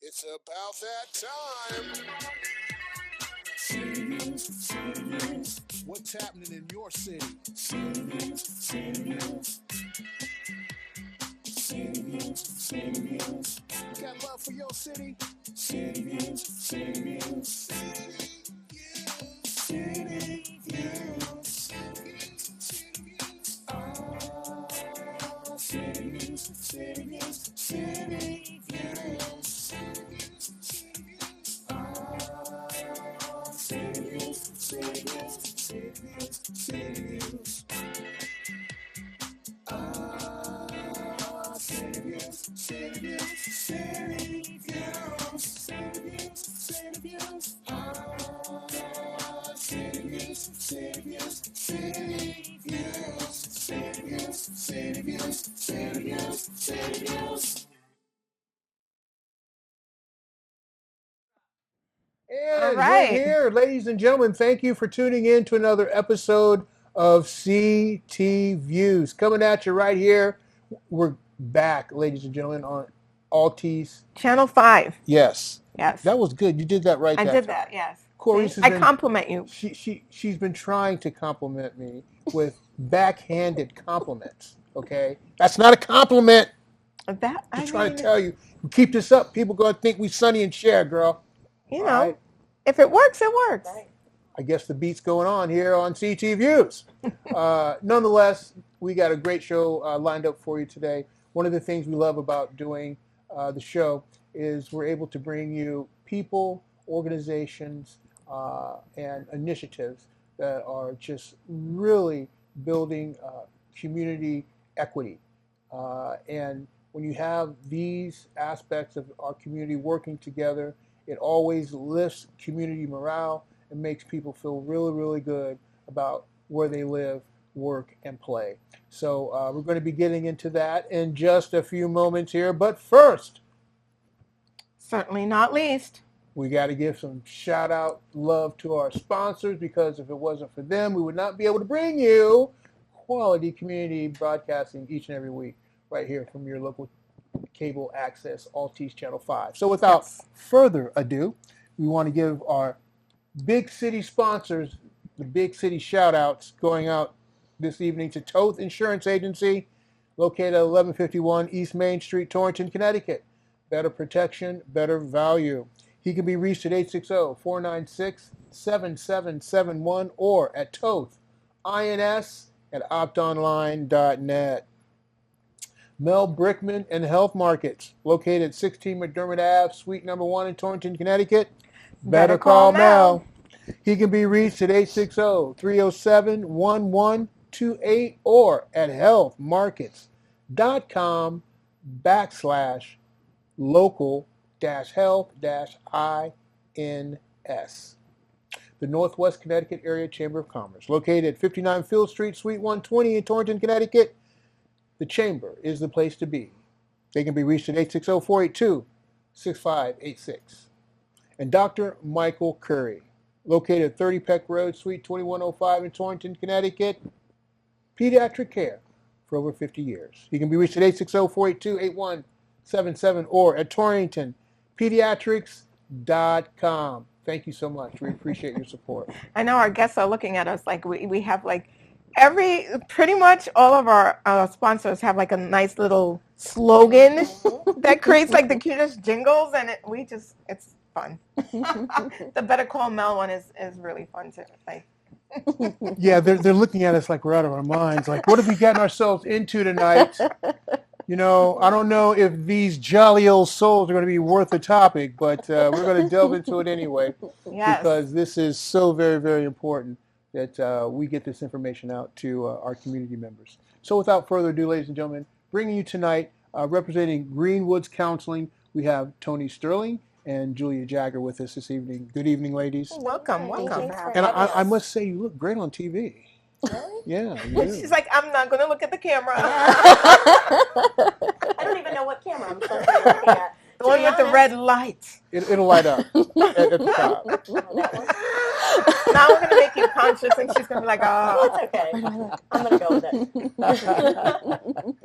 It's about that time. What's happening in your city? You got love for your city? All And we're right. here, ladies and gentlemen. Thank you for tuning in to another episode of CT Views. Coming at you right here. We're back, ladies and gentlemen, on Altice. Channel 5. Yes. Yes. That was good. You did that right I that did time. that, yes. Coryse See? has I been compliment you. she's been trying to compliment me with backhanded compliments. Okay? That's not a compliment. That I Just trying to mean, tell you. Keep this up. People gonna think we Sonny and Cher, girl. you All know, right. if it works, it works. Right. I guess the beat's going on here on CT Views. Nonetheless, we got a great show lined up for you today. One of the things we love about doing the show is we're able to bring you people, organizations, and initiatives that are just really building community equity. And when you have these aspects of our community working together, it always lifts community morale and makes people feel really, really good about where they live, work, and play. So we're going to be getting into that in just a few moments here. But first, Certainly not least. we got to give some shout out love to our sponsors, because if it wasn't for them, we would not be able to bring you quality community broadcasting each and every week right here from your local cable access Altice Channel 5. So without Yes. further ado, we want to give our big city sponsors the big city shout outs going out this evening to Toth Insurance Agency, located at 1151 East Main Street, Torrington, Connecticut. Better protection, better value. He can be reached at 860-496-7771 or at Toth, INS at optonline.net. Mel Brickman and Health Markets, located at 16 McDermott Ave, Suite number 1 in Torrington, Connecticut. Better call Mel. He can be reached at 860-307-1128 or at healthmarkets.com/local-health-INS. The Northwest Connecticut Area Chamber of Commerce, located at 59 Field Street, Suite 120 in Torrington, Connecticut. The Chamber is the place to be. They can be reached at 860-482-6586. And Dr. Michael Curry, located at 30 Peck Road, Suite 2105 in Torrington, Connecticut. Pediatric care for over 50 years. He can be reached at 860-482-8177 or at torringtonpediatrics.com. Thank you so much. We appreciate your support. I know our guests are looking at us like we have like pretty much all of our sponsors have like a nice little slogan that creates like the cutest jingles, and it's fun. The Better Call Mel one is really fun too. Like, Yeah, they're looking at us like we're out of our minds. Like, what have we gotten ourselves into tonight? You know, I don't know if these jolly old souls are going to be worth the topic, but we're going to delve into it anyway, yes. because this is so very, very important that we get this information out to our community members. So without further ado, ladies and gentlemen, bringing you tonight, representing Greenwoods Counseling, we have Tony Sterling and Julia Jacque with us this evening. Good evening, ladies. Welcome. And I must say, you look great on TV. Really? Yeah. She's like, I'm not going to look at the camera. I don't even know what camera I'm supposed to be looking at. The one with the red light. It'll light up at the top. Oh, that one? Now I'm gonna make you conscious, and she's gonna be like, Well, oh. it's okay. I'm going to go with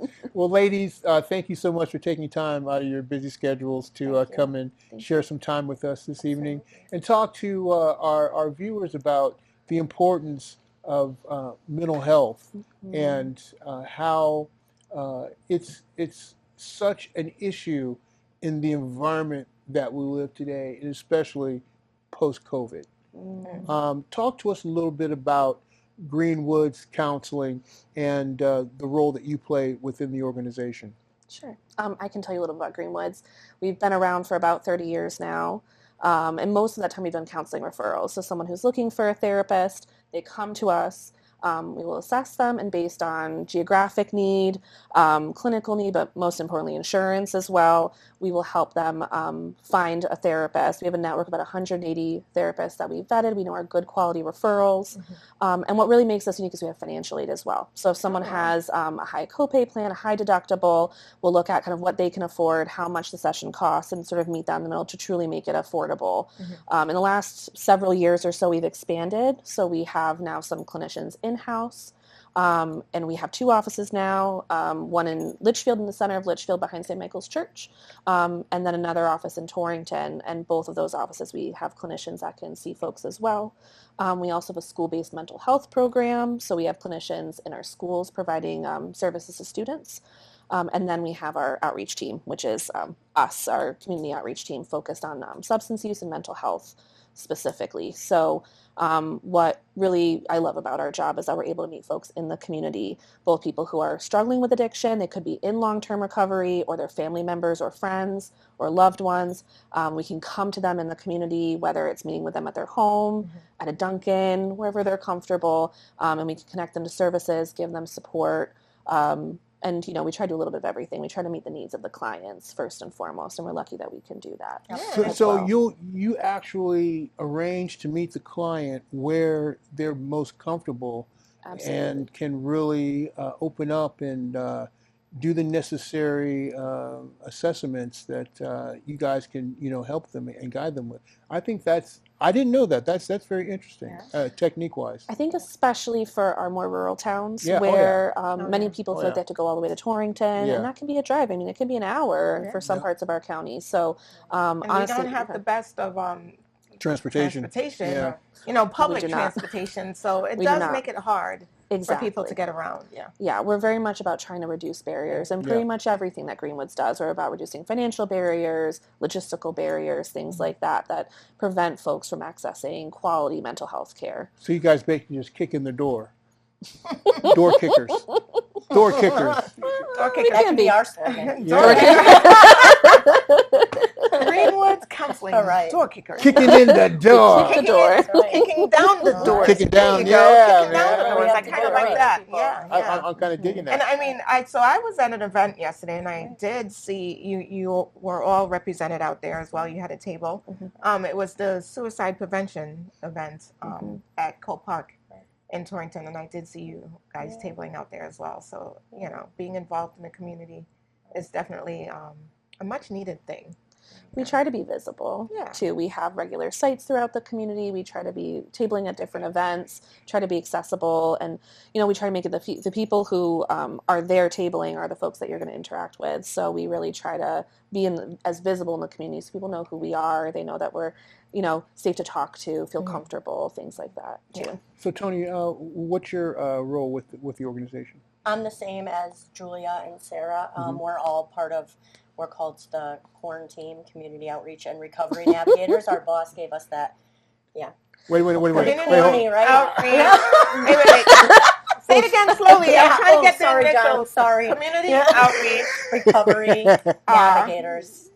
it. Well, ladies, thank you so much for taking time out of your busy schedules to Thank you. come and Thank share some time with us this evening Absolutely. and talk to our viewers about the importance of mental health and how it's such an issue in the environment that we live today, and especially post-COVID. Talk to us a little bit about Greenwood's counseling and the role that you play within the organization. Sure. I can tell you a little about Greenwoods. We've been around for about 30 years now. And most of that time we've done counseling referrals. So someone who's looking for a therapist, they come to us. We will assess them, and based on geographic need, clinical need, but most importantly insurance as well, we will help them find a therapist. We have a network of about 180 therapists that we've vetted. We know are good quality referrals. And what really makes us unique is we have financial aid as well. So if someone has a high copay plan, a high deductible, we'll look at kind of what they can afford, how much the session costs, and sort of meet that in the middle to truly make it affordable. In the last several years or so, we've expanded. So we have now some clinicians in-house. And we have 2 offices now, one in Litchfield, in the center of Litchfield behind St. Michael's Church, and then another office in Torrington. And both of those offices, we have clinicians that can see folks as well. We also have a school-based mental health program. So we have clinicians in our schools providing services to students. And then we have our outreach team, which is us, our community outreach team focused on substance use and mental health specifically. So what really I love about our job is that we're able to meet folks in the community, both people who are struggling with addiction, they could be in long-term recovery, or their family members or friends or loved ones. We can come to them in the community, whether it's meeting with them at their home, at a Dunkin', wherever they're comfortable, and we can connect them to services, give them support. And, we try to do a little bit of everything. We try to meet the needs of the clients first and foremost, and we're lucky that we can do that. So you actually arrange to meet the client where they're most comfortable. Absolutely. And can really open up and do the necessary assessments that you guys can help them and guide them with. I didn't know that. That's very interesting, technique wise. I think especially for our more rural towns Yeah, many people feel like they have to go all the way to Torrington, and that can be a drive. I mean, it can be an hour for some parts of our county. So And honestly, we don't have the best of Transportation. public do not. transportation. So it We do does not. make it hard for Exactly. people to get around. Yeah, we're very much about trying to reduce barriers, and pretty much everything that Greenwoods does. We're about reducing financial barriers, logistical barriers, things like that prevent folks from accessing quality mental health care. So you guys basically just kick in the door. Door kickers. Door kickers. Door kickers. That can be our slogan. Door kickers. Greenwood's counseling. All right. Door kickers. Kicking in the door. Kick the door. Kicking down the doors. Kicking down, There you go. yeah, Kicking down the man. doors. We I have to kind do of it like right. that. People. Yeah. I'm kind of digging that. And I mean, so I was at an event yesterday, and I did see you were all represented out there as well. You had a table. It was the suicide prevention event at CoCo in Torrington, and I did see you guys tabling out there as well. So being involved in the community is definitely a much needed thing. We try to be visible Yeah. too. We have regular sites throughout the community. We try to be tabling at different events, try to be accessible, and we try to make it the people who are there tabling are the folks that you're going to interact with. So we really try to be as visible in the community so people know who we are. They know that we're safe to talk to, feel comfortable, things like that too. Yeah. So Tony, what's your role with the organization? I'm the same as Julia and Sarah. We're all part of, we're called the Quarantine Community Outreach and Recovery Navigators. Our boss gave us that. Wait. Community Corny, right? outreach. Wait. Say it again slowly. I'm trying to get the sorry, John. initials. Sorry. Community outreach Recovery Navigators.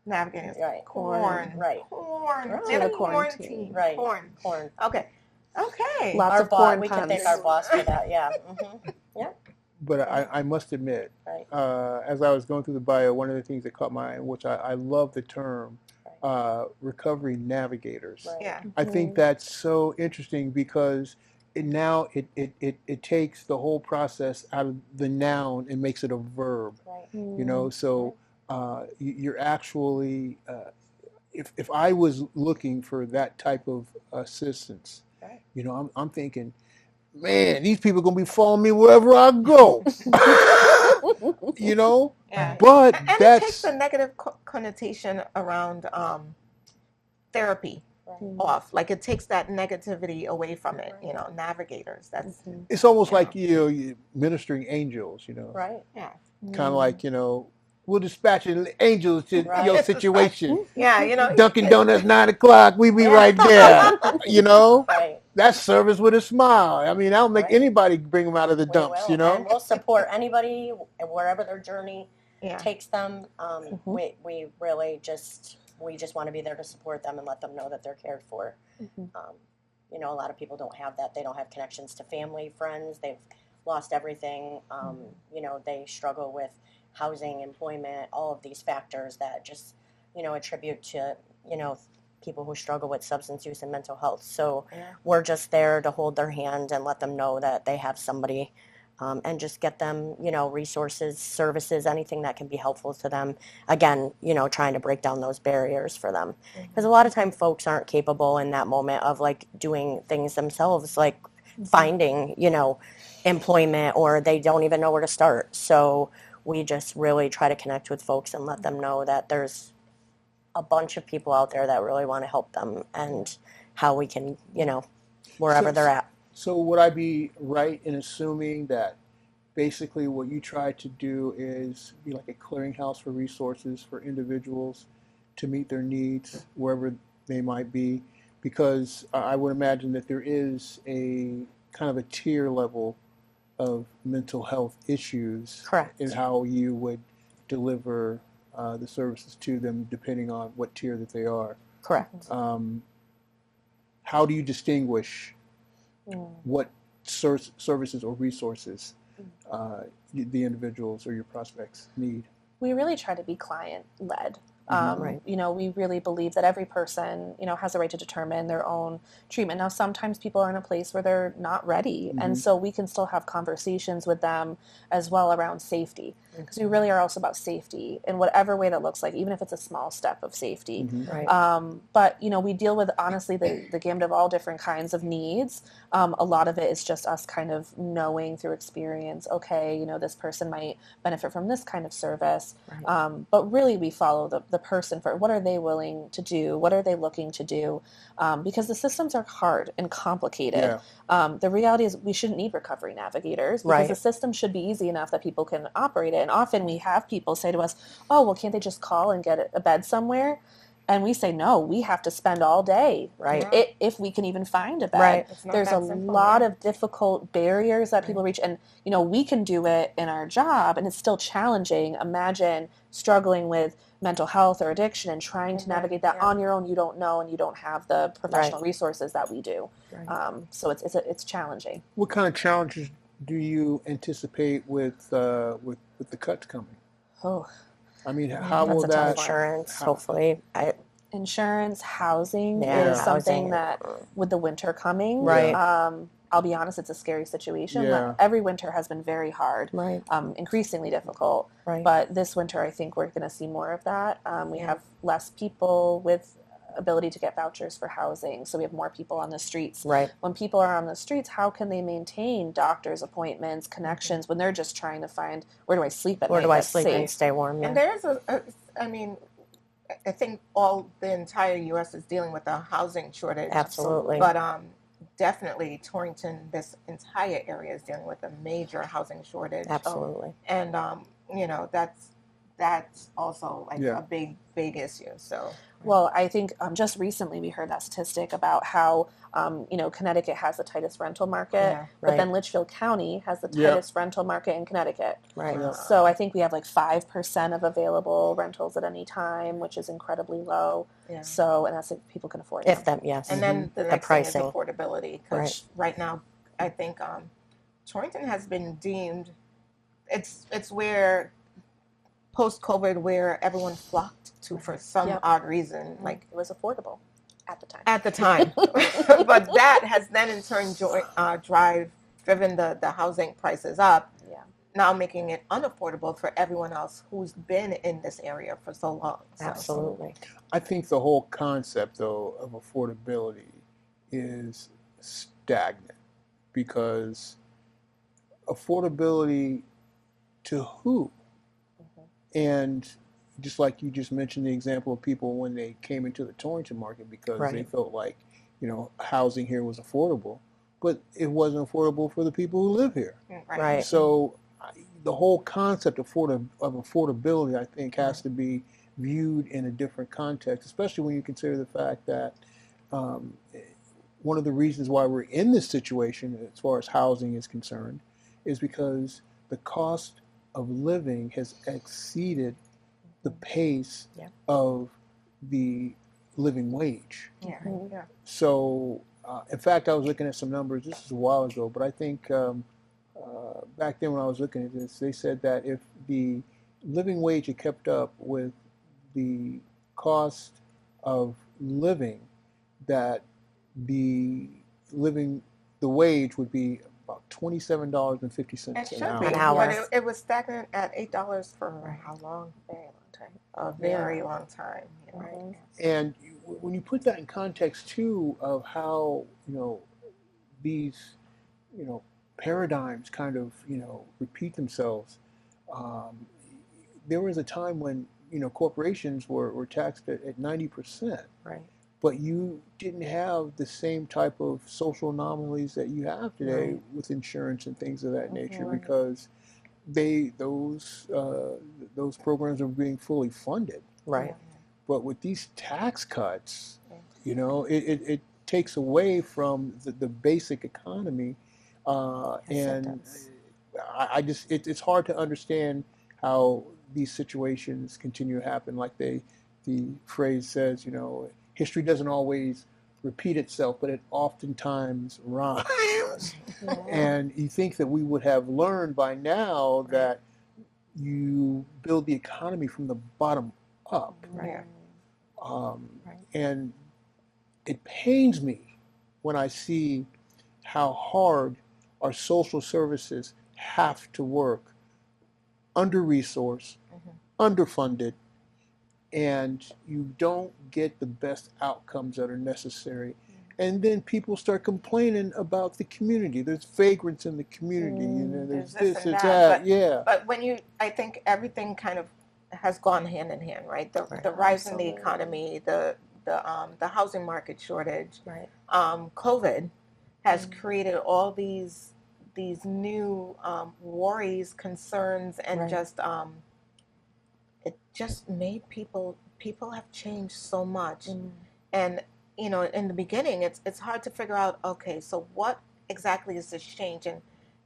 navigators. Right. Corn. Right. Corn. Right. Never The quarantine. quarantine. Right. Corn. Corn. Okay. Lots Our of boss, corn we can puns. thank our boss for that. Yeah. But I must admit, Right. as I was going through the bio, one of the things that caught my eye, which I love the term, recovery navigators. Right. Yeah. I think that's so interesting because it takes the whole process out of the noun and makes it a verb. Right. So you're actually if I was looking for that type of assistance, Right. you know, I'm thinking, man, these people are gonna be following me wherever I go. You know, Yeah. but And it takes the that's negative connotation around therapy Right. off. Like it takes that negativity away from it. You know, navigators. That's it's almost Yeah. like you ministering angels. You know, Right. yeah. kind of like we'll dispatch angels to Right. your situation. Yeah, you know. Dunkin' Donuts 9 o'clock. We be Yeah. right there. You know, Right. that's service with a smile. I mean, I'll make Right. anybody bring them out of the We dumps. will, You know, and we'll support anybody wherever their journey Yeah. takes them. We really just want to be there to support them and let them know that they're cared for. You know, a lot of people don't have that. They don't have connections to family, friends. They've lost everything. You know, they struggle with housing, employment, all of these factors that just, you know, attribute to, you know, people who struggle with substance use and mental health. So we're just there to hold their hand and let them know that they have somebody, and just get them, you know, resources, services, anything that can be helpful to them. Again, you know, trying to break down those barriers for them. Because a lot of time folks aren't capable in that moment of like doing things themselves, like finding, you know, employment, or they don't even know where to start. So we just really try to connect with folks and let them know that there's a bunch of people out there that really want to help them, and how we can, you know, wherever they're at. So would I be right in assuming that basically what you try to do is be like a clearinghouse for resources for individuals to meet their needs wherever they might be? Because I would imagine that there is a kind of a tier level of mental health issues. Correct. In how you would deliver the services to them depending on what tier that they are. Correct. How do you distinguish what services or resources the individuals or your prospects need? We really try to be client-led. Right. You know, we really believe that every person, you know, has a right to determine their own treatment. Now, sometimes people are in a place where they're not ready, and so we can still have conversations with them as well around safety, because we really are also about safety in whatever way that looks like, even if it's a small step of safety. Right. But, you know, we deal with, honestly, the gamut of all different kinds of needs. A lot of it is just us kind of knowing through experience, okay, you know, this person might benefit from this kind of service. Right. But really we follow the person for what are they willing to do, what are they looking to do, because the systems are hard and complicated. The reality is we shouldn't need recovery navigators, because the system should be easy enough that people can operate it. And often we have people say to us, oh, well, can't they just call and get a bed somewhere? And we say, no, we have to spend all day, if we can even find a bed. There's a lot of difficult barriers that people reach. And, you know, we can do it in our job, and it's still challenging. Imagine struggling with mental health or addiction and trying to navigate that on your own. You don't know, and you don't have the professional resources that we do. So it's challenging. What kind of challenges do you anticipate with the cuts coming? Oh, I mean, how That's will a tough that insurance, hopefully. Insurance, housing Yeah, is something housing. that, with the winter coming, Right. I'll be honest, it's a scary situation. Yeah. Every winter has been very hard, Right. Increasingly difficult. Right. But this winter, I think we're going to see more of that. We have less people with ability to get vouchers for housing, so we have more people on the streets. Right. When people are on the streets, how can they maintain doctor's appointments, connections, when they're just trying to find, where do I sleep at night? Where do I that's sleep safe? and stay warm? And there's I mean, I think the entire U.S. is dealing with a housing shortage. Absolutely. But definitely Torrington, this entire area is dealing with a major housing shortage. Absolutely. And you know, that's also like a big issue. So. Well, I think just recently we heard that statistic about how, you know, Connecticut has the tightest rental market, but then Litchfield County has the tightest rental market in Connecticut. Right. So I think we have like 5% of available rentals at any time, which is incredibly low. Yeah. So, and that's if people can afford If it. them, yes. And then the next pricing. thing is affordability, because right now I think Torrington has been deemed, it's where post-COVID where everyone flocked to for some odd reason. Like it was affordable at the time. At the time. But that has then in turn driven the housing prices up. Yeah. now making it unaffordable for everyone else who's been in this area for so long. So. Absolutely. I think the whole concept, though, of affordability is stagnant because affordability to who? And just like you just mentioned the example of people when they came into the Torrington market because they Right. felt like, housing here was affordable, but it wasn't affordable for the people who live here. Right. So the whole concept of affordability, I think, has to be viewed in a different context, especially when you consider the fact that um, one of the reasons why we're in this situation as far as housing is concerned is because the cost of living has exceeded the pace Yeah. of the living wage. Yeah. Yeah. So, in fact, I was looking at some numbers. This is a while ago, but I think back then when I was looking at this, they said that if the living wage had kept up with the cost of living, that the the wage would be about $27.50 It an should hour. be, An hour. but it was stagnant at $8 for how long? Very long time. A very long time. Right. And when you put that in context too of how these paradigms kind of repeat themselves, um, there was a time when corporations were taxed at 90%, Right. but you didn't have the same type of social anomalies that you have today Right. with insurance and things of that nature Right. because those programs are being fully funded. Right. But with these tax cuts, it takes away from the basic economy, Yes, it and does. I just it's hard to understand how these situations continue to happen. Like the phrase says, history doesn't always repeat itself, but it oftentimes rhymes. Yeah. And you think that we would have learned by now that you build the economy from the bottom up. Yeah. Right. And it pains me when I see how hard our social services have to work, under-resourced, underfunded, and you don't get the best outcomes that are necessary. And then people start complaining about the community. There's vagrants in the community, there's There's this, and there's that, that, yeah. But I think everything kind of has gone hand in hand, right? Right. The rise in the Absolutely. economy, the housing market shortage, Right. COVID has created all these new worries, concerns, and Right. just it just made people have changed so much. And in the beginning it's hard to figure out, okay, so what exactly is this change,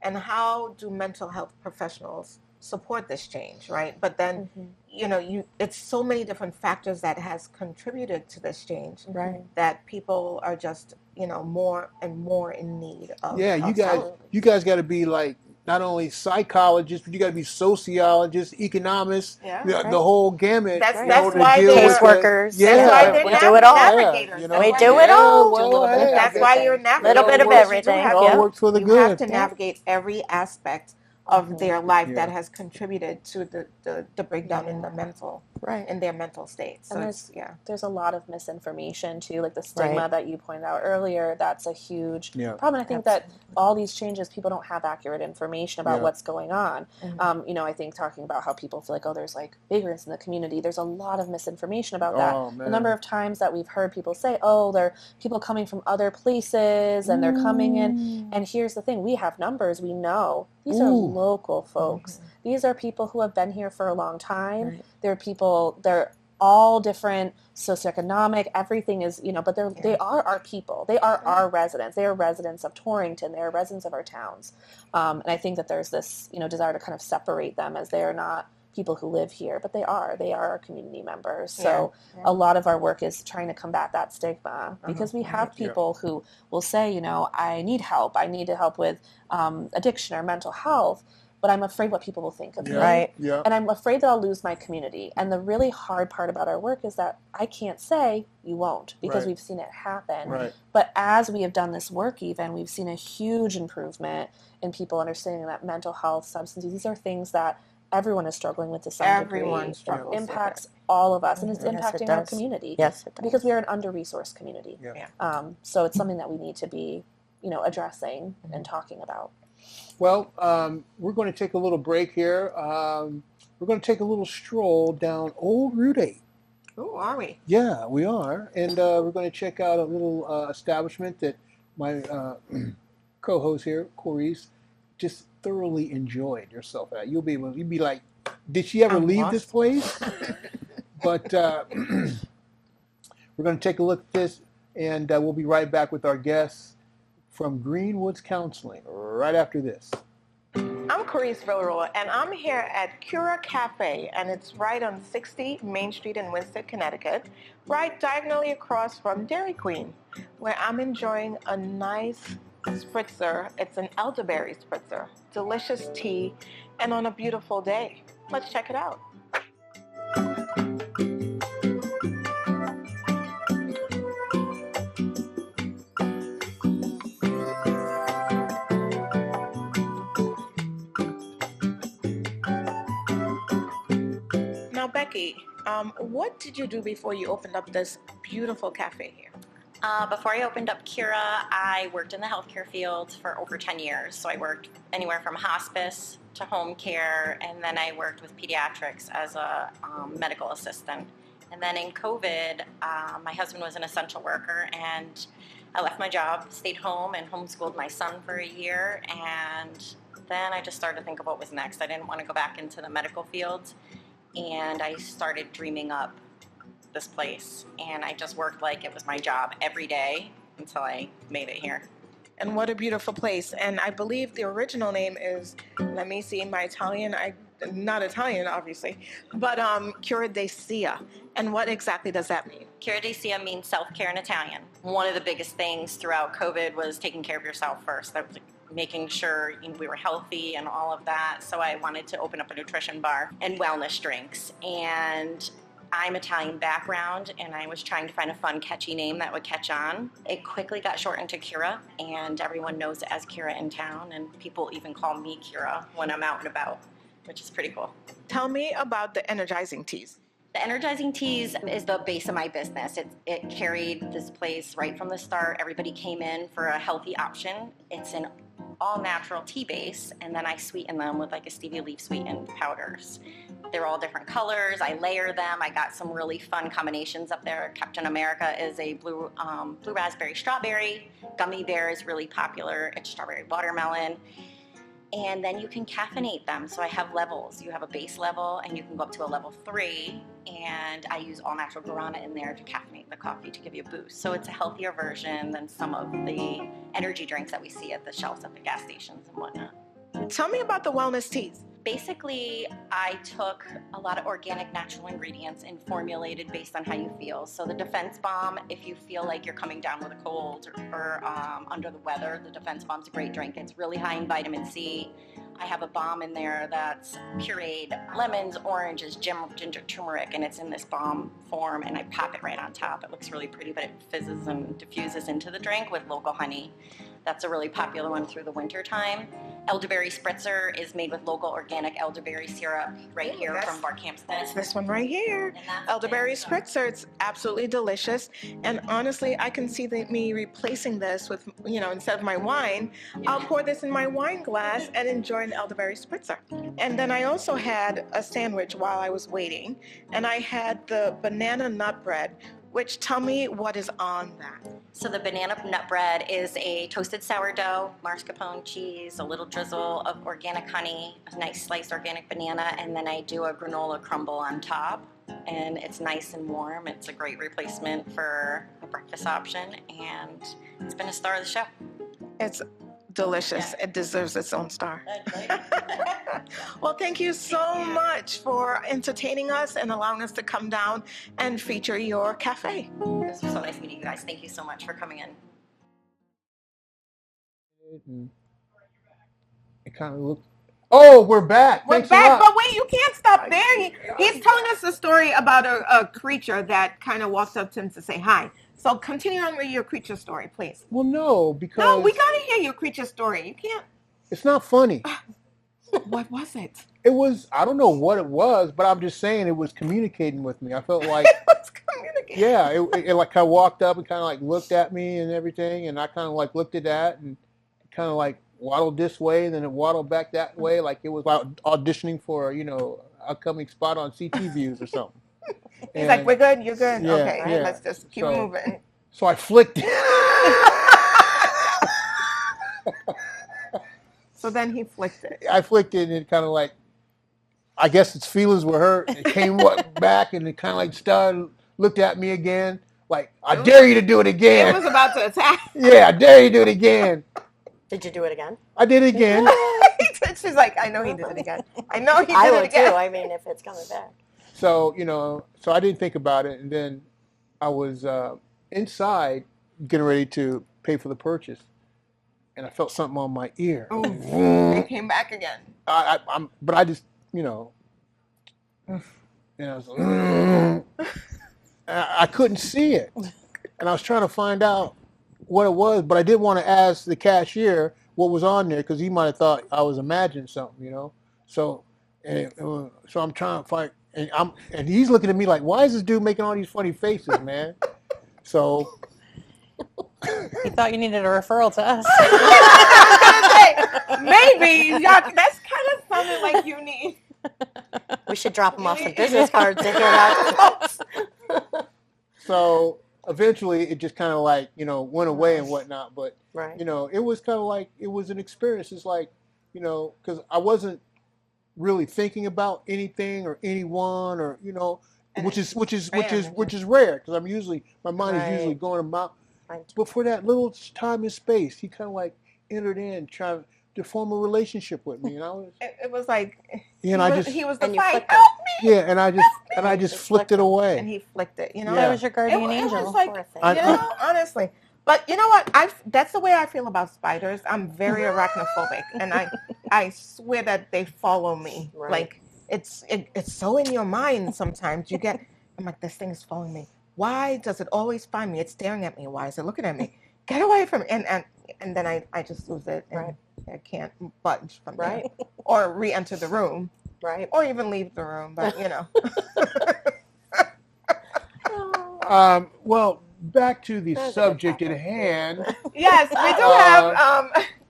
and how do mental health professionals support this change, right? But then it's so many different factors that has contributed to this change Right. that people are just more and more in need of Yeah, of help. you guys got to be like not only psychologists, but you got to be sociologists, economists, Yeah. the whole gamut. That's in that's order why to deal they with were. Caseworkers. Yeah, That's why they're We do it all. navigators. you That's know, We why do they're- it all. well, Do a little bit of hey, That's why you're everything. navigating. Little bit of because you do everything. have it all Yep. works for the you good. have to navigate every aspect of their life Yeah. that has contributed to the breakdown in the Right. in their mental state. So And it's there's a lot of misinformation too, like the stigma Right. that you pointed out earlier. That's a huge Yeah. problem. I think that all these changes, people don't have accurate information about Yeah. what's going on. Mhm. I think talking about how people feel like, oh, there's like vagrants in the community. There's a lot of misinformation about that. Oh, The number man. of times that we've heard people say, oh, they're people coming from other places and they're coming in. And here's the thing: we have numbers. We know these are Ooh. local folks. These are people who have been here for a long time. Right. They're people. They're all different socioeconomic, everything is, but they are our people. They are our residents. They are residents of Torrington. They are residents of our towns. And I think that there's this, desire to kind of separate them as they are not people who live here, but they are our community members. So a lot of our work is trying to combat that stigma because we have people who will say, I need help. I need help with addiction or mental health. but I'm afraid what people will think of me. Right. Yeah. And I'm afraid that I'll lose my community. And the really hard part about our work is that I can't say you won't, because Right. we've seen it happen. Right. But as we have done this work, even, we've seen a huge improvement in people understanding that mental health, substance use, these are things that everyone is struggling with to some Everyone degree. struggles with Impacts all of us, and it's Yes, it impacting our does. community. Yes, it does. Because we are an under-resourced community. Yeah. So it's something that we need to be, addressing and talking about. Well, we're going to take a little break here. We're going to take a little stroll down Old Route 8. Who are we? Yeah, we are. And we're going to check out a little establishment that my co-host here, Coryse, just thoroughly enjoyed yourself at. You'll be like, did she ever I'm leave lost. this place? But we're going to take a look at this, and we'll be right back with our guests from Greenwoods Counseling right after this. I'm Coryse Villarouel, and I'm here at Cura Cafe, and it's right on 60 Main Street in Winston, Connecticut, right diagonally across from Dairy Queen, where I'm enjoying a nice spritzer. It's an elderberry spritzer, delicious tea, and on a beautiful day. Let's check it out. Now, Becky, what did you do before you opened up this beautiful cafe here? Before I opened up Cura, I worked in the healthcare field for over 10 years. So I worked anywhere from hospice to home care, and then I worked with pediatrics as a medical assistant. And then in COVID, my husband was an essential worker, and I left my job, stayed home, and homeschooled my son for a year. And then I just started to think of what was next. I didn't want to go back into the medical field, and I started dreaming up this place, and I just worked like it was my job every day until I made it here. And what a beautiful place. And I believe the original name is, let me see, my Italian, not Italian, obviously, but Cura di Sia. And what exactly does that mean? Cura di Sia means self-care in Italian. One of the biggest things throughout COVID was taking care of yourself first. That was making sure we were healthy and all of that. So I wanted to open up a nutrition bar and wellness drinks. And I'm Italian background, and I was trying to find a fun, catchy name that would catch on. It quickly got shortened to Cura, and everyone knows it as Cura in town, and people even call me Cura when I'm out and about, which is pretty cool. Tell me about the energizing teas. The energizing teas is the base of my business. It carried this place right from the start. Everybody came in for a healthy option. It's an all-natural tea base, and then I sweeten them with like a stevia leaf sweetened powders. They're all different colors. I layer them. I got some really fun combinations up there. Captain America is a blue raspberry strawberry. Gummy bear is really popular. It's strawberry watermelon. And then you can caffeinate them. So I have levels. You have a base level, and you can go up to a level 3. And I use all natural guarana in there to caffeinate the coffee to give you a boost. So it's a healthier version than some of the energy drinks that we see at the shelves at the gas stations and whatnot. Tell me about the wellness teas. Basically, I took a lot of organic natural ingredients and formulated based on how you feel. So the Defense Bomb, if you feel like you're coming down with a cold or under the weather, the Defense Bomb's a great drink. It's really high in vitamin C. I have a balm in there that's pureed lemons, oranges, ginger, turmeric, and it's in this balm form, and I pop it right on top. It looks really pretty, but it fizzes and diffuses into the drink with local honey. That's a really popular one through the winter time. Elderberry spritzer is made with local organic elderberry syrup right here from Barkhampton. That's this one right here. Elderberry spritzer. It's absolutely delicious. And honestly, I can see me replacing this with, instead of my wine, I'll pour this in my wine glass and enjoy an elderberry spritzer. And then I also had a sandwich while I was waiting, and I had the banana nut bread, which, tell me what is on that. So the banana nut bread is a toasted sourdough, mascarpone cheese, a little drizzle of organic honey, a nice sliced organic banana, and then I do a granola crumble on top. And it's nice and warm. It's a great replacement for a breakfast option, and it's been a star of the show. It's delicious. Yeah. It deserves its own star. Well, thank you so much for entertaining us and allowing us to come down and feature your cafe. This was so nice meeting you guys. Thank you so much for coming in. It kind of looked. Oh, we're back. We're Thanks a back, lot. but wait, you can't stop there. He's telling us a story about a creature that kind of walks up to him to say hi. So continue on with your creature story, please. Well, no, because No, we gotta hear your creature story. You can't. it's not funny. What was it? It was, I don't know what it was, but I'm just saying it was communicating with me. I felt like, Let's communicate. yeah, it like kind of walked up and kind of like looked at me and everything, and I kind of like looked at that and kind of like waddled this way, and then it waddled back that way, like it was like auditioning for upcoming spot on CT Views or something. He's like, we're good, you're good. Yeah, Okay, yeah. let's just keep moving. So I flicked it. So then he flicked it. I flicked it, and it kind of like, I guess its feelings were hurt. It came back, and it kind of like started, looked at me again, like, I dare you to do it again. It was about to attack. Yeah, I dare you to do it again. Did you do it again? I did it again. She's like, I know he did it again. I know he did I it would again. too. I mean, if it's coming back. So, so I didn't think about it, and then I was inside getting ready to pay for the purchase, and I felt something on my ear. Oh, it came back again. But I just, and I was I couldn't see it, and I was trying to find out what it was, but I didn't want to ask the cashier what was on there because he might have thought I was imagining something, So, so I'm trying to find, and he's looking at me like, why is this dude making all these funny faces, man? So. He thought you needed a referral to us. Maybe, Jacque, that's kind of sounding like you need. We should drop them off some business cards to hand out to folks. So eventually it just kind of like, went away and whatnot. But, Right. it was kind of like, it was an experience. It's like, because I wasn't really thinking about anything or anyone or, which is rare because my mind is usually going about. Right. But for that little time and space, he kind of like entered in, trying to form a relationship with me, and I was. It was like. Yeah, and he was the and you fight. flicked Help me! Yeah, and I just flicked it away. And he flicked it. Yeah. That was your guardian It angel. was like, Poor thing. honestly. But you know what? That's the way I feel about spiders. I'm very arachnophobic, and I swear that they follow me. Right. Like it's so in your mind sometimes. I'm like, this thing is following me. Why does it always find me? It's staring at me. Why is it looking at me? Get away from me. And then I just lose it. And Right. I can't budge from Right. there. Or re-enter the room. Right. Or even leave the room. But, Well, back to the subject at hand. Yes, we do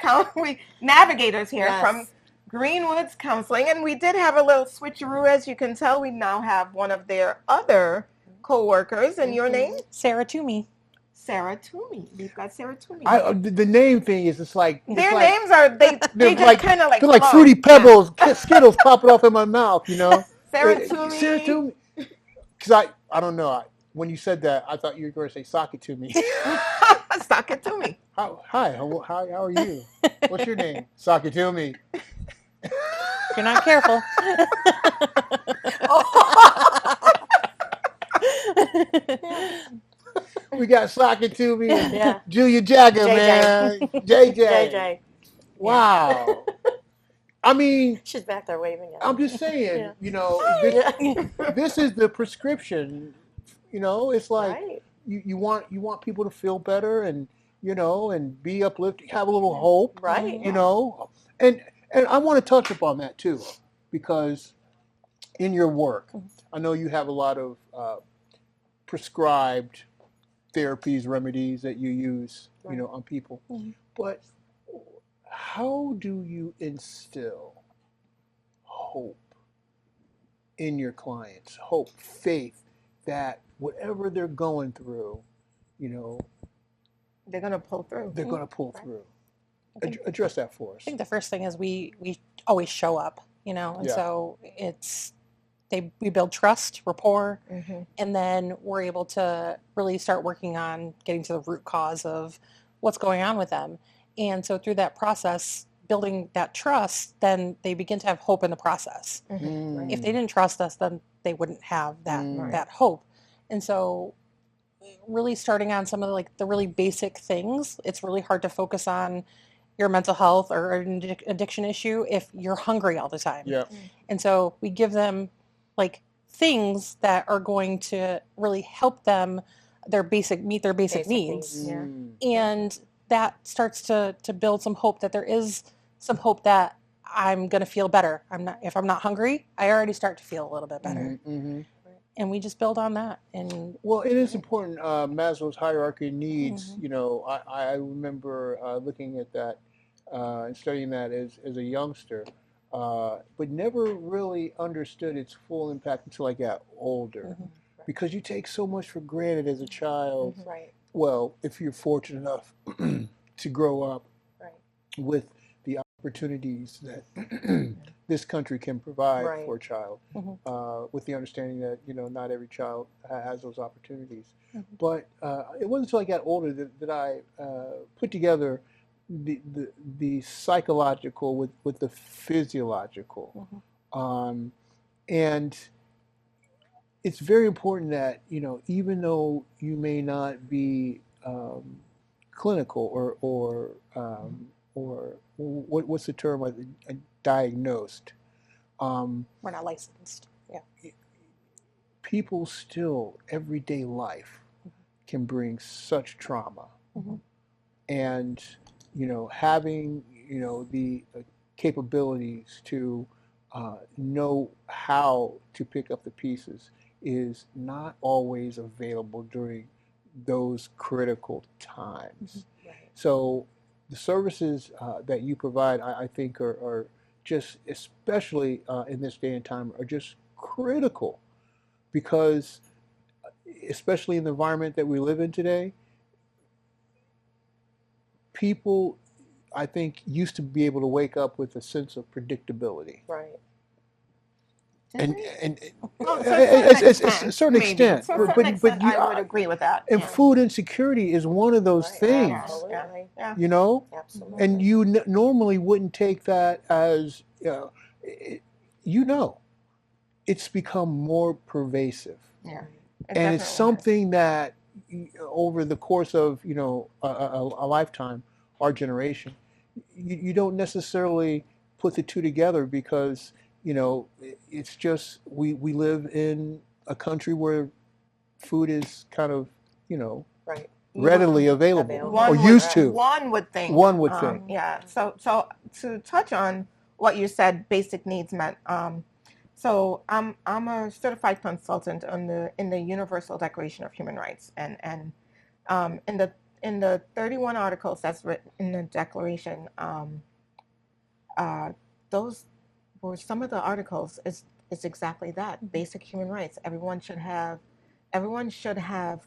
have navigators here Yes. from Greenwoods Counseling. And we did have a little switcheroo. As you can tell, we now have one of their other co-workers. And your name? Sarah Toomey. Sarah Toomey. We've got Sarah Toomey. The name thing is just like Their names are they just like, kind of like they're like flow. Fruity Pebbles, Skittles popping off in my mouth, Sarah Toomey. Sarah Toomey. Because I don't know. When you said that, I thought you were going to say "sock it to me." Sock it to me. Hi, how are you? What's your name? Sock it to me. If you're not careful. We got Sock it to me and Yeah. Julia Jacque, JJ. man. JJ. JJ. Wow. I mean, She's back there waving at I'm me. just saying, Yeah. this is the prescription. It's like Right. you want people to feel better and and be uplifted, have a little hope, Right. and I want to touch upon that too, because in your work, I know you have a lot of prescribed therapies, remedies that you use, Right. on people, Mm-hmm. but how do you instill hope in your clients? Hope, faith that whatever they're going through, They're gonna pull through. they're going to pull through. Address that for us. I think the first thing is we always show up, and Yeah. so we build trust, rapport, Mm-hmm. and then we're able to really start working on getting to the root cause of what's going on with them. And so through that process, building that trust, then they begin to have hope in the process. Mm. If they didn't trust us, then they wouldn't have that Mm. that hope. And so really starting on some of the really basic things, it's really hard to focus on your mental health or an addiction issue if you're hungry all the time. Yeah. And so we give them like things that are going to really help them meet their basic needs. Yeah. And that starts to build some hope that there is some hope that I'm going to feel better. If I'm not hungry, I already start to feel a little bit better. And we just build on that. And well, it is important. Maslow's hierarchy of needs. You know, I remember looking at that and studying that as a youngster, but never really understood its full impact until I got older, because you take so much for granted as a child. Right. Well, if you're fortunate enough to grow up with the opportunities that this country can provide for a child, with the understanding that, you know, not every child has those opportunities. But it wasn't until I got older that I put together the psychological with the physiological. And it's very important that, you know, even though you may not be clinical or what's the term, diagnosed. we're not licensed. Yeah. People still, everyday life can bring such trauma. And, you know, having, you know, the capabilities to know how to pick up the pieces is not always available during those critical times. So the services that you provide, I think, are just, especially in this day and time, are just critical, because especially in the environment that we live in today, people, I think, used to be able to wake up with a sense of predictability. Right. And Well, to a certain maybe. extent, To a certain extent, I would agree with that. and food insecurity is one of those things. Absolutely. You know, Absolutely. and you normally wouldn't take that as, you know, it's become more pervasive. Yeah. And it's something that over the course of, you know, a lifetime, our generation, you don't necessarily put the two together, because, you know, it's just we live in a country where food is kind of, you know, readily available, or used to. One would think. One would think. Yeah. So to touch on what you said, basic needs meant. So I'm a certified consultant in the Universal Declaration of Human Rights, and in the 31 articles that's written in the Declaration, those were some of the articles is exactly that: basic human rights. Everyone should have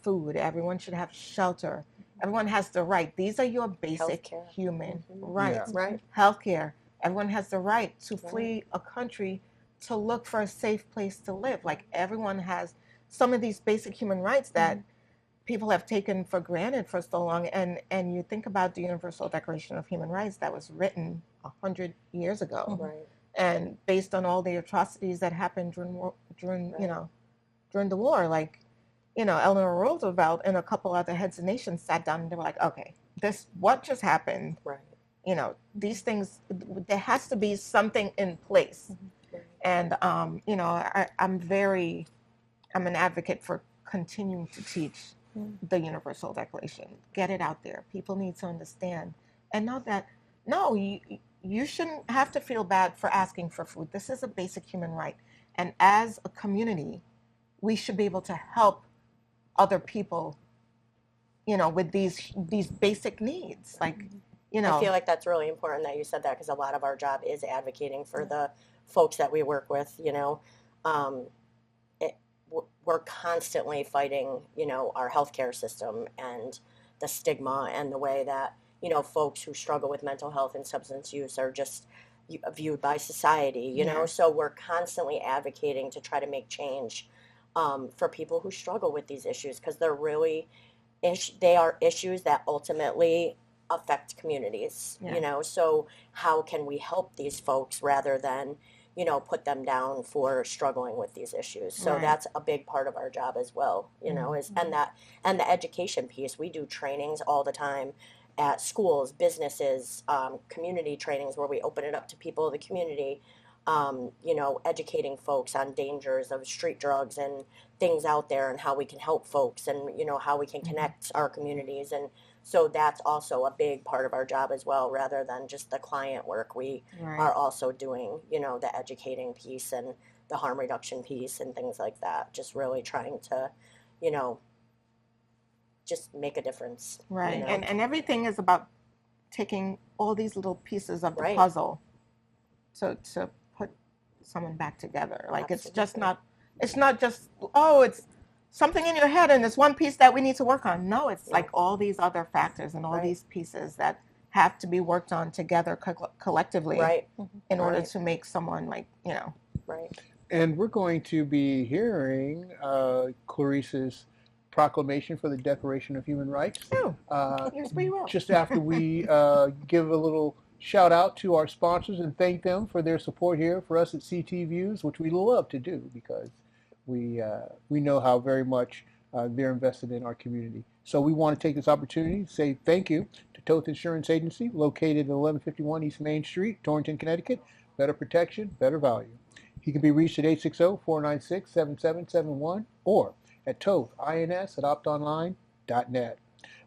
food. Everyone should have shelter. Everyone has the right. These are your basic Healthcare. human rights. Yeah. Right. Healthcare. Everyone has the right to flee a country to look for a safe place to live. Like, everyone has some of these basic human rights that people have taken for granted for so long. And you think about the Universal Declaration of Human Rights that was written 100 years ago, Right. and based on all the atrocities that happened during the war, like, you know, Eleanor Roosevelt and a couple other heads of nations sat down and they were like, okay, what just happened? Right. You know, these things, there has to be something in place. And, you know, I'm an advocate for continuing to teach the Universal Declaration. Get it out there. People need to understand and know that, no, you shouldn't have to feel bad for asking for food. This is a basic human right. And as a community, we should be able to help other people, you know, with these basic needs. Like, you know, I feel like that's really important that you said that, because a lot of our job is advocating for the folks that we work with. You know, we're constantly fighting, you know, our healthcare system and the stigma and the way that, you know, folks who struggle with mental health and substance use are just viewed by society. You know, so we're constantly advocating to try to make change for people who struggle with these issues, because they're really they are issues that ultimately affect communities. You know, so how can we help these folks rather than, you know, put them down for struggling with these issues? So that's a big part of our job as well, you know, is and the education piece. We do trainings all the time at schools, businesses, community trainings where we open it up to people of the community, you know, educating folks on dangers of street drugs and things out there and how we can help folks and, you know, how we can connect our communities. And so that's also a big part of our job as well, rather than just the client work. We are also doing, you know, the educating piece and the harm reduction piece and things like that. Just really trying to, you know, just make a difference. Right. You know? And everything is about taking all these little pieces of the Right. puzzle to put someone back together. Like Absolutely. it's not just, oh, it's something in your head and it's one piece that we need to work on. No, it's like all these other factors and all Right. these pieces that have to be worked on together collectively Right. in order Right. to make someone like, you know. Right. And we're going to be hearing Coryse's proclamation for the Declaration of Human Rights. Oh, here's where you are. Just after we give a little shout out to our sponsors and thank them for their support here for us at CT Views, which we love to do because we know how very much they're invested in our community. So we want to take this opportunity to say thank you to Toth Insurance Agency, located at 1151 East Main Street, Torrington, Connecticut. Better protection, better value. He can be reached at 860-496-7771 or at tothins@optonline.net.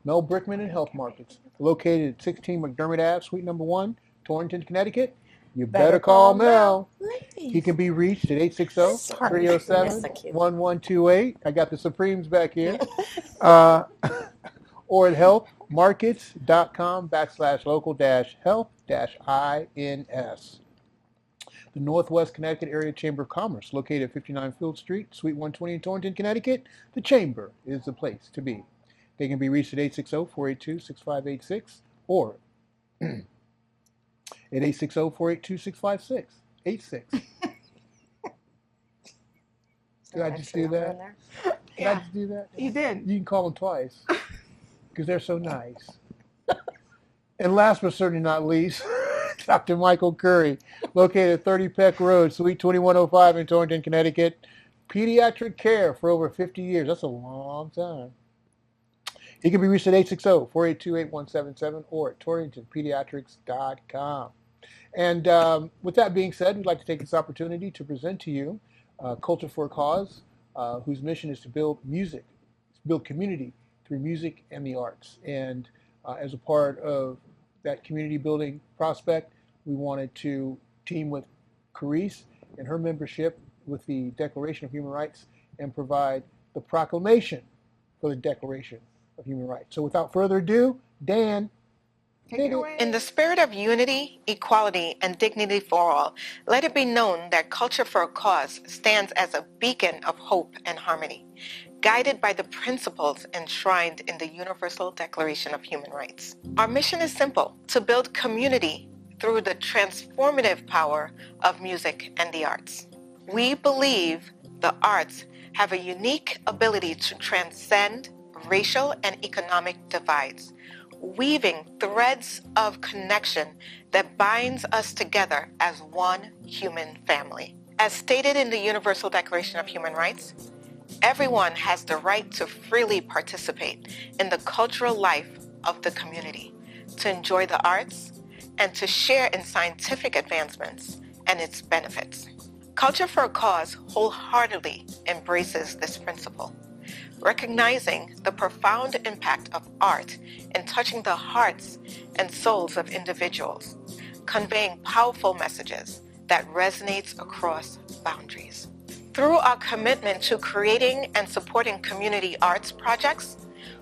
Mel Brickman and Health Markets, located at 16 McDermott Ave, Suite Number 1, Torrington, Connecticut. You better call Mel. He can be reached at 860-307-1128. I got the Supremes back here. Or at healthmarkets.com/local-health-ins. The Northwest Connecticut Area Chamber of Commerce, located at 59 Field Street, Suite 120 in Torrington, Connecticut. The Chamber is the place to be. They can be reached at 860-482-6586 or at 860-482-6586. Did I just do that? Did I just do that? You did. You can call them twice because they're so nice. And last but certainly not least, Dr. Michael Curry, located at 30 Peck Road, Suite 2105 in Torrington, Connecticut. Pediatric care for over 50 years. That's a long time. He can be reached at 860-482-8177 or at torringtonpediatrics.com. And with that being said, we'd like to take this opportunity to present to you Culture for a Cause, whose mission is to build music, to build community through music and the arts. And as a part of that community building prospect, we wanted to team with Coryse and her membership with the Declaration of Human Rights and provide the proclamation for the Declaration of Human Rights. So without further ado, Dan, take it away. In the spirit of unity, equality, and dignity for all, let it be known that Culture for a Cause stands as a beacon of hope and harmony, guided by the principles enshrined in the Universal Declaration of Human Rights. Our mission is simple: to build community through the transformative power of music and the arts. We believe the arts have a unique ability to transcend racial and economic divides, weaving threads of connection that binds us together as one human family. As stated in the Universal Declaration of Human Rights, everyone has the right to freely participate in the cultural life of the community, to enjoy the arts, and to share in scientific advancements and its benefits. Culture for a Cause wholeheartedly embraces this principle, recognizing the profound impact of art in touching the hearts and souls of individuals, conveying powerful messages that resonates across boundaries. Through our commitment to creating and supporting community arts projects,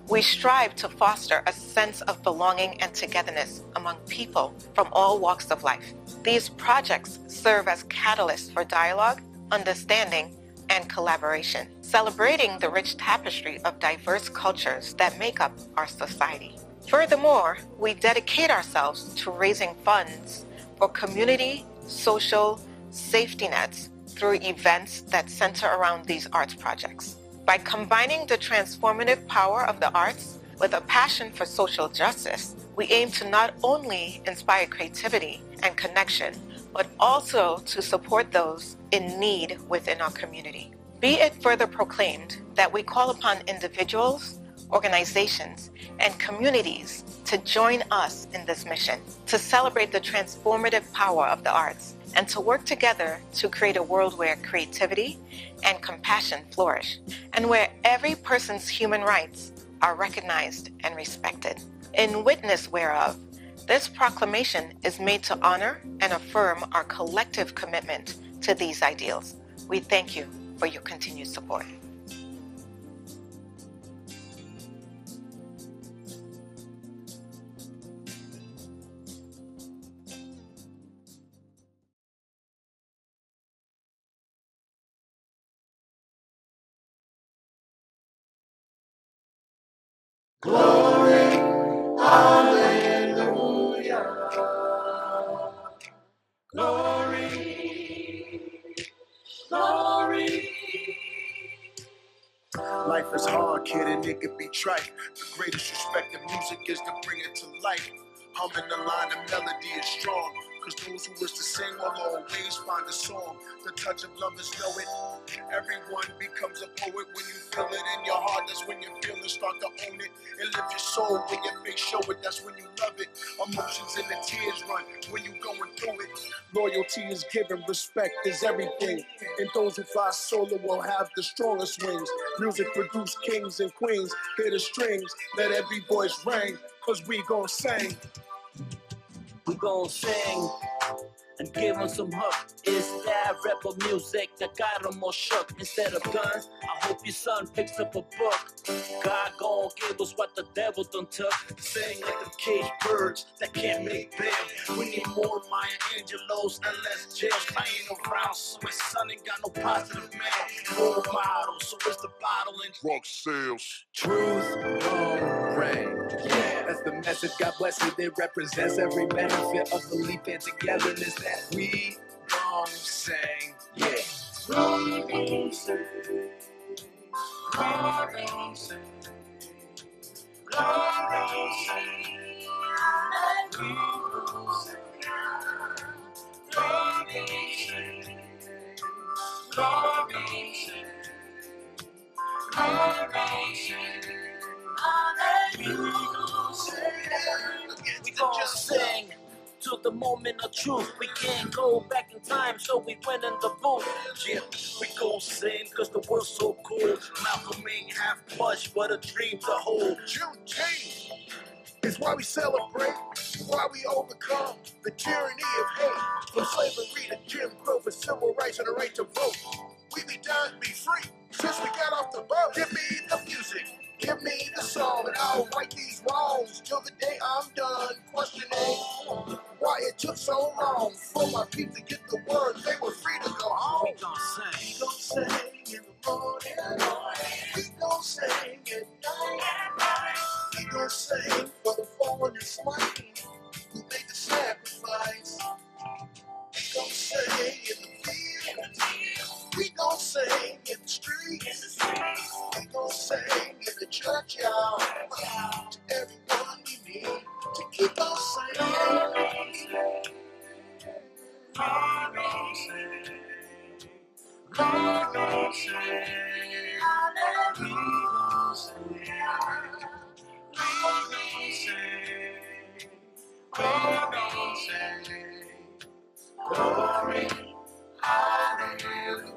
we strive to foster a sense of belonging and togetherness among people from all walks of life. These projects serve as catalysts for dialogue, understanding, and collaboration, celebrating the rich tapestry of diverse cultures that make up our society. Furthermore, we dedicate ourselves to raising funds for community, social, safety nets through events that center around these arts projects. By combining the transformative power of the arts with a passion for social justice, we aim to not only inspire creativity and connection, but also to support those in need within our community. Be it further proclaimed that we call upon individuals, organizations, and communities to join us in this mission, to celebrate the transformative power of the arts, and to work together to create a world where creativity and compassion flourish, and where every person's human rights are recognized and respected. In witness whereof, this proclamation is made to honor and affirm our collective commitment to these ideals. We thank you for your continued support. Glory, hallelujah. Glory, glory. Life is hard, kid, and it can be trite. The greatest respect in music is to bring it to life. Humming the line, the melody is strong. Cause those who wish to sing will always find a song. The touch of lovers know it. Everyone becomes a poet when you feel it in your heart. That's when your feelings start to own it. And lift your soul when your face show it. That's when you love it. Emotions and the tears run when you going through it. Loyalty is given, respect is everything. And those who fly solo will have the strongest wings. Music produce kings and queens. Hear the strings, let every voice ring. Cause we gon' sing. We gon' sing and give them some hook. It's that rebel music that got them all shook. Instead of guns, I hope your son picks up a book. God gon' give us what the devil done took. Sing like the caged birds that can't make bail. We need more Maya Angelos and less jails. I ain't around, so my son ain't got no positive mail. Role model, so it's the bottle and drug sales. Truth gon' reign. Yeah, that's the message. God bless it. It represents every benefit of belief and togetherness that we gon' sing. Yeah. We gon' sing. We gon' sing. We gon' sing. We gon' sing. We gon' sing. We gon' sing to the moment of truth. We can't go back in time, so we went in the booth. Yeah, we gon' sing cause the world's so cool. Malcolm ain't half much, but a dream to hold. Juneteenth is why we celebrate, why we overcome the tyranny of hate. From slavery to Jim Crow, for civil rights and the right to vote. We be done, be free, since we got off the boat. Give me the music, give me the song, and I'll right these wrongs till the day I'm done questioning why it took so long for my people to get the word they were free to go home. We gon' sing. We gon' sing in the morning, we gon' sing at night. We gon' sing for the fallen and slain who made the sacrifice. We gon' sing in the field, we gon' sing in the streets, we gon' sing in the churchyard. To everyone we need to keep on singing. We gon' sing. We gon' sing. We gon' sing. We gon' sing. Glory, hallelujah.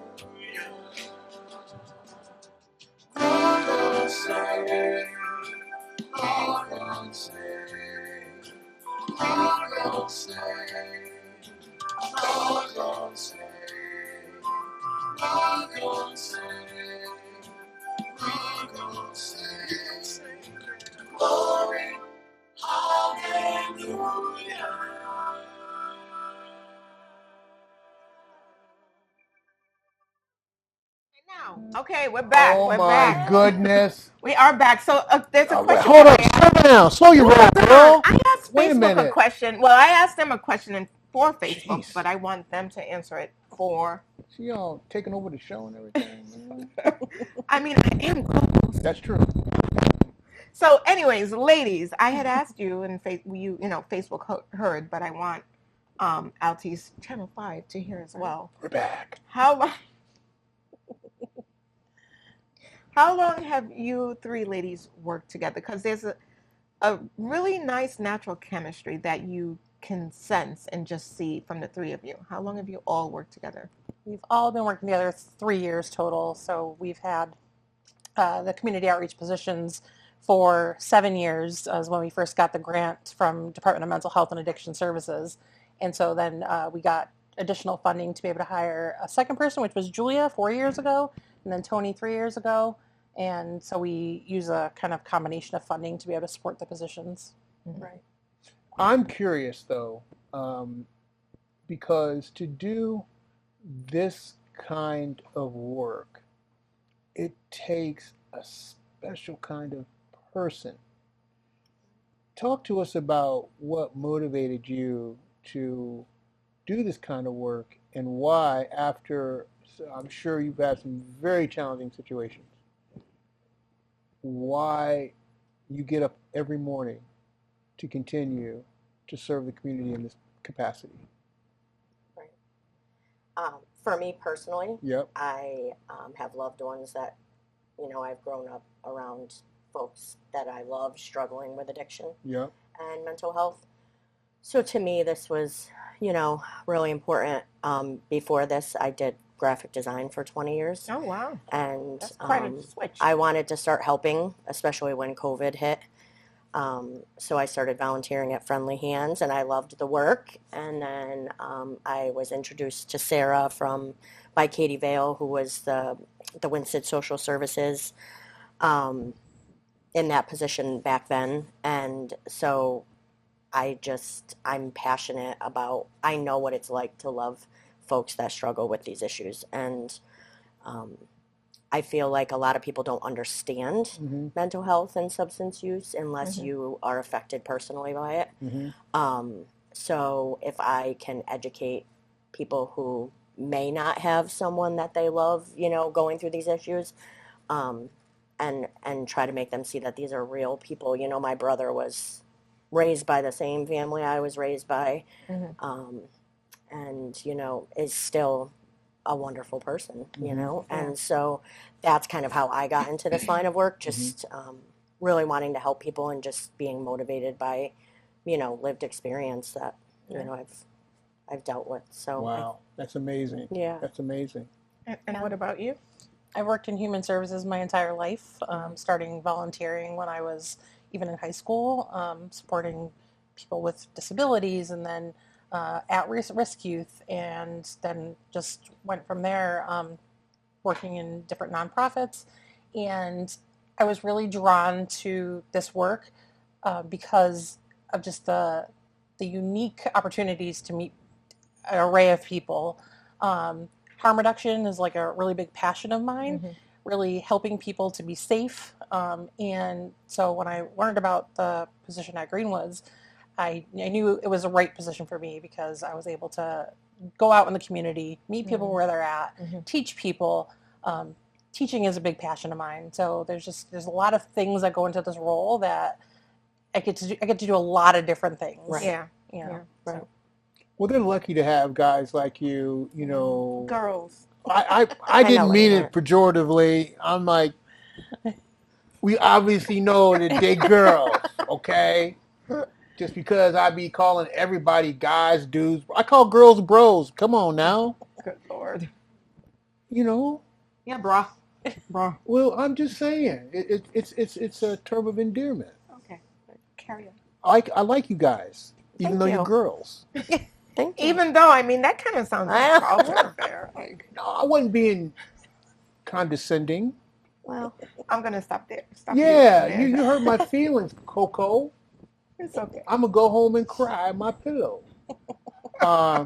We gon' sing. We gon' sing. We gon' sing. We gon' sing. We gon' sing. We gon' sing. Glory, hallelujah. Okay, we're back. Oh we're my back. goodness. We are back. So there's a question. Hold that up, slow down. Slow your roll, Hold on. girl. I asked Wait a Facebook a minute. question. Well, I asked them a question for Facebook, Jeez. but I want them to answer it for. See y'all taking over the show and everything, man. I mean, I am close. That's true. So, anyways, ladies, I had asked you, and Facebook heard, but I want Altice Channel 5 to hear as well. We're back. How long? How long have you three ladies worked together? Because there's a really nice natural chemistry that you can sense and just see from the three of you. How long have you all worked together? We've all been working together 3 years total. So we've had the community outreach positions for 7 years, as when we first got the grant from Department of Mental Health and Addiction Services. And so then we got additional funding to be able to hire a second person, which was Julia 4 years ago, and then Tony 3 years ago. And so we use a kind of combination of funding to be able to support the positions. Right. I'm curious though, because to do this kind of work, it takes a special kind of person. Talk to us about what motivated you to do this kind of work and why, after, I'm sure you've had some very challenging situations, why you get up every morning to continue to serve the community in this capacity. For me personally, Yep. I have loved ones that, I've grown up around folks that I love struggling with addiction Yep. and mental health. So to me, this was, really important. Before this, I did graphic design for 20 years. Oh, wow. And That's quite a switch. I wanted to start helping, especially when COVID hit. So I started volunteering at Friendly Hands, and I loved the work. And then I was introduced to Sarah by Katie Vale, who was the Winston Social Services in that position back then. And so I'm passionate about, I know what it's like to love folks that struggle with these issues. And I feel like a lot of people don't understand Mm-hmm. mental health and substance use unless Mhm. you are affected personally by it. Mm-hmm. So if I can educate people who may not have someone that they love, going through these issues, and try to make them see that these are real people. My brother was raised by the same family I was raised by, Mhm. and is still a wonderful person, Mhm. and so that's kind of how I got into this line of work, just really wanting to help people and just being motivated by, lived experience that, I've dealt with. So Wow, that's amazing. Yeah. That's amazing. And what about you? I've worked in human services my entire life, starting volunteering when I was even in high school, supporting people with disabilities, and then at-risk youth, and then just went from there, working in different nonprofits. And I was really drawn to this work because of just the unique opportunities to meet an array of people. Harm reduction is like a really big passion of mine, Mhm. really helping people to be safe. And so when I learned about the position at Greenwoods, I knew it was the right position for me because I was able to go out in the community, meet people where they're at, Mhm. teach people. Teaching is a big passion of mine. So there's a lot of things that go into this role that I get to do a lot of different things. Right. Yeah. You know, Yeah. Right. Well, they're lucky to have guys like you. Girls. I I know didn't what mean you it meant. pejoratively. I'm like, we obviously know that they girls, okay? Just because I be calling everybody guys, dudes, I call girls bros. Come on now, Good Lord. you know. Yeah, brah. Brah. Well, I'm just saying, it's a term of endearment. Okay. Carry on. I like you guys, even Thank though you. you're girls. Thank you. Even though, that kind of sounds like culture fair. Like, No, I wasn't being condescending. Well, I'm going to stop there. Stop Yeah, there. you hurt my feelings, CoCo. It's okay. I'm gonna go home and cry at my pillow. Uh,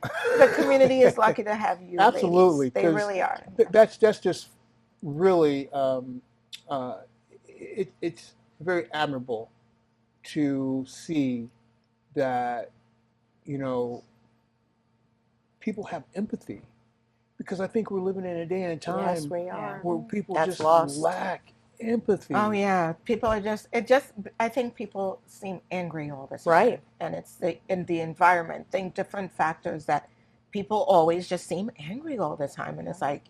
The community is lucky to have you. Absolutely, Ladies. They 'cause really are. that's just really it's very admirable to see that people have empathy, because I think we're living in a day and time yes, we are. where people That's just lost. lack empathy. Oh yeah, people are I think people seem angry all the time. Right. And it's in the environment, different factors that people always just seem angry all the time. And it's like,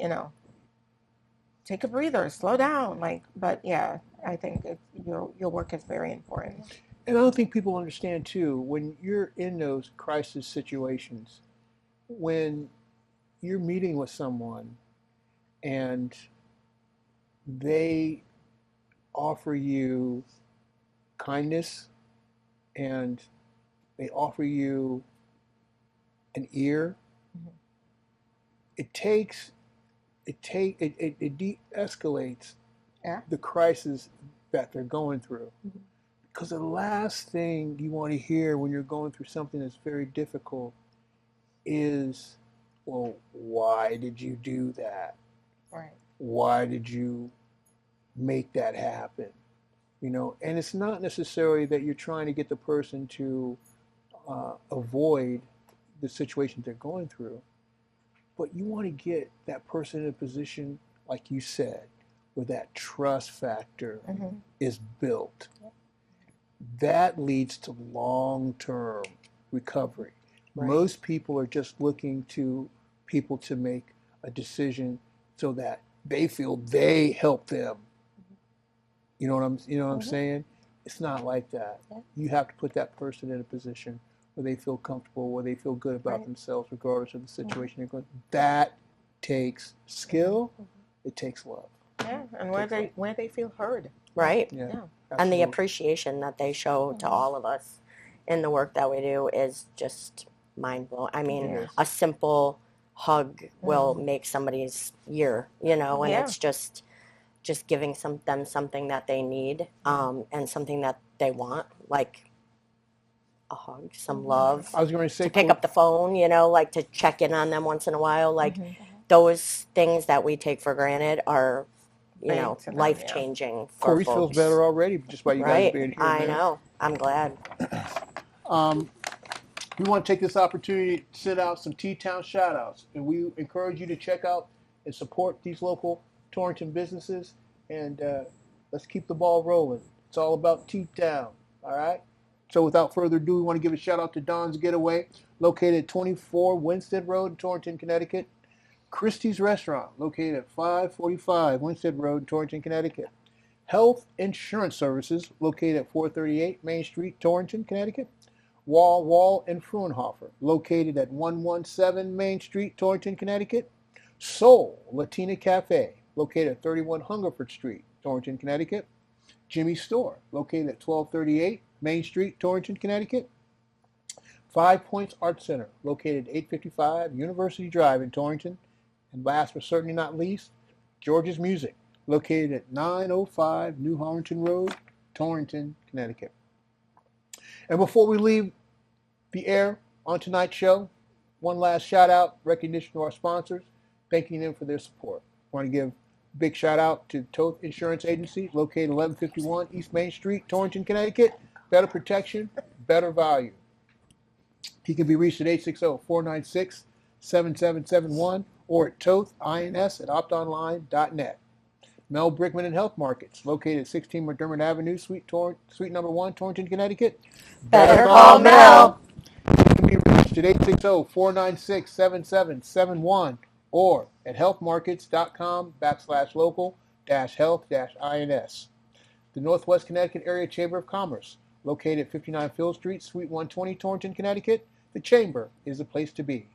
take a breather, slow down. Like, but yeah, I think your work is very important. And I don't think people understand too, when you're in those crisis situations, when you're meeting with someone and they offer you kindness and they offer you an ear, it de-escalates the crisis that they're going through. Because the last thing you want to hear when you're going through something that's very difficult is, well, why did you do that? Right. Why did you make that happen? You know, and it's not necessarily that you're trying to get the person to avoid the situation they're going through, but you want to get that person in a position, like you said, where that trust factor is built. That leads to long-term recovery. Right. Most people are just looking to people to make a decision so that they feel they help them. You know what I'm saying? It's not like that. Yeah. You have to put that person in a position where they feel comfortable, where they feel good about themselves, regardless of the situation they're going through. That takes skill. It takes love. Yeah, and where they feel heard. Right. Yeah. And the Absolutely. appreciation that they show to all of us in the work that we do is just mind blowing. I mean, a simple hug will make somebody's year, you know, and it's just giving them something that they need, and something that they want, like a hug, some love. I was going to say, to pick up the phone, you know, like to check in on them once in a while. Like those things that we take for granted are, you know, to them, life-changing for Coryse feels folks. better already just by you guys Right. being here. I man. know. I'm glad. We want to take this opportunity to send out some T-Town shout-outs, and we encourage you to check out and support these local Torrington businesses, and let's keep the ball rolling. It's all about T-Town, all right? So without further ado, we want to give a shout-out to Don's Getaway, located at 24 Winstead Road in Torrington, Connecticut. Christie's Restaurant, located at 545 Winstead Road in Torrington, Connecticut. Health Insurance Services, located at 438 Main Street, Torrington, Connecticut. Wall and Fraunhofer, located at 117 Main Street, Torrington, Connecticut. Soul Latina Cafe, located at 31 Hungerford Street, Torrington, Connecticut. Jimmy's Store, located at 1238 Main Street, Torrington, Connecticut. 5 Points Art Center, located at 855 University Drive in Torrington. And last but certainly not least, George's Music, located at 905 New Harrington Road, Torrington, Connecticut. And before we leave the air on tonight's show, one last shout out, recognition to our sponsors, thanking them for their support. I want to give a big shout out to Toth Insurance Agency, located 1151 East Main Street, Torrington, Connecticut. Better protection, better value. He can be reached at 860-496-7771 or at tothins@optonline.net. Mel Brickman and Health Markets, located at 16 McDermott Avenue, Suite number 1, Torrington, Connecticut. Better call Mel. He can be reached at 860-496-7771 or at healthmarkets.com/local-health-ins. The Northwest Connecticut Area Chamber of Commerce, located at 59 Field Street, Suite 120, Torrington, Connecticut. The Chamber is the place to be.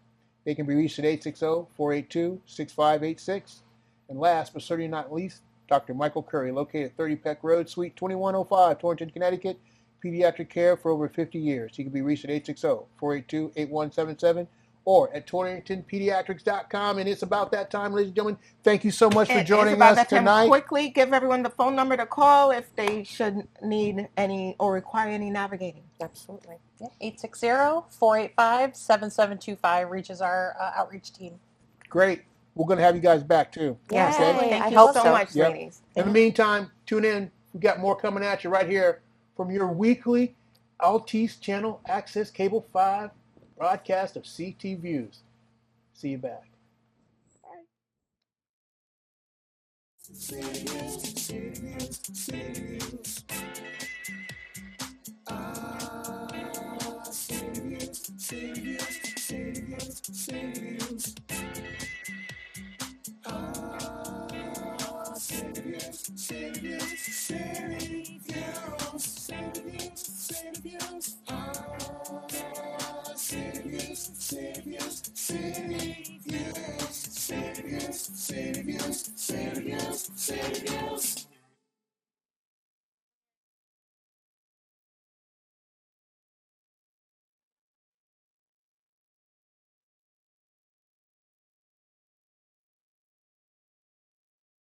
They can be reached at 860-482-6586. And last but certainly not least, Dr. Michael Curry, located at 30 Peck Road, Suite 2105, Torrington, Connecticut. Pediatric care for over 50 years. He can be reached at 860-482-8177 or at torringtonpediatrics.com. And it's about that time, ladies and gentlemen. Thank you so much for joining us tonight. Quickly give everyone the phone number to call if they should need any or require any navigating. Absolutely. 860-485-7725 reaches our outreach team. Great. We're going to have you guys back, too. Yes. Thank I you hope so so. much, Yep. ladies. In the meantime, tune in. We got more coming at you right here from your weekly Altice Channel Access Cable 5 broadcast of CT Views. See you back. City Views.